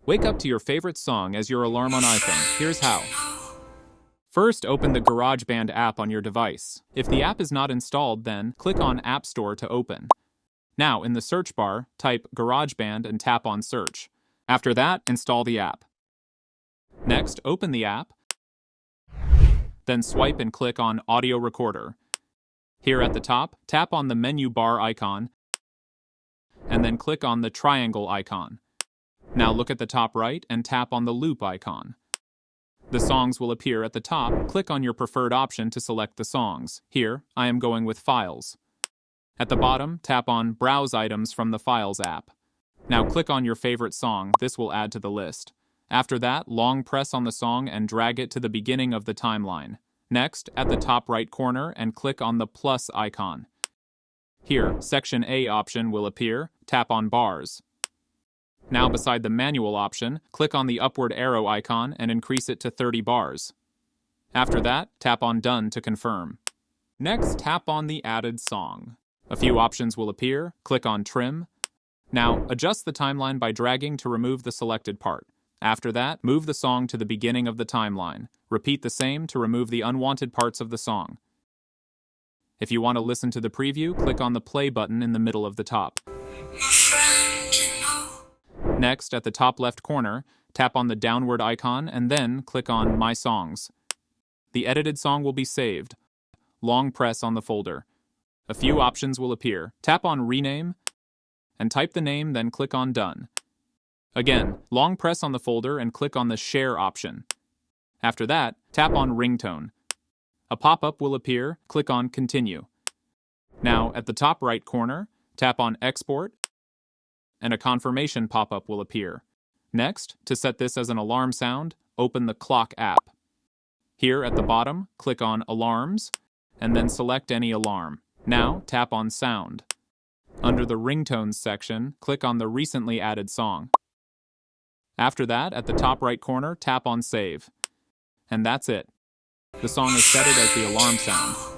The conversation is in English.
Wake up to your favorite song as your alarm on iPhone. Here's how. First, open the GarageBand app on your device. If the app is not installed, then click on App Store to open. Now, in the search bar, type GarageBand and tap on Search. After that, install the app. Next, open the app, then swipe and click on Audio Recorder. Here at the top, tap on the menu bar icon, and then click on the triangle icon. Now look at the top right and tap on the loop icon. The songs will appear at the top. Click on your preferred option to select the songs. Here, I am going with Files. At the bottom, tap on Browse Items from the Files app. Now click on your favorite song. This will add to the list. After that, long press on the song and drag it to the beginning of the timeline. Next, at the top right corner and click on the plus icon. Here, Section A option will appear. Tap on Bars. Now beside the manual option, click on the upward arrow icon and increase it to 30 bars. After that, tap on Done to confirm. Next, tap on the added song. A few options will appear. Click on Trim. Now, adjust the timeline by dragging to remove the selected part. After that, move the song to the beginning of the timeline. Repeat the same to remove the unwanted parts of the song. If you want to listen to the preview, click on the play button in the middle of the top. Next, at the top left corner, tap on the downward icon and then click on My Songs. The edited song will be saved. Long press on the folder. A few options will appear. Tap on Rename and type the name, then click on Done. Again, long press on the folder and click on the Share option. After that, tap on Ringtone. A pop-up will appear. Click on Continue. Now, at the top right corner, tap on Export, and a confirmation pop-up will appear. Next, to set this as an alarm sound, open the Clock app. Here at the bottom, click on Alarms, and then select any alarm. Now, tap on Sound. Under the Ringtones section, click on the recently added song. After that, at the top right corner, tap on Save. And that's it. The song is set as the alarm sound.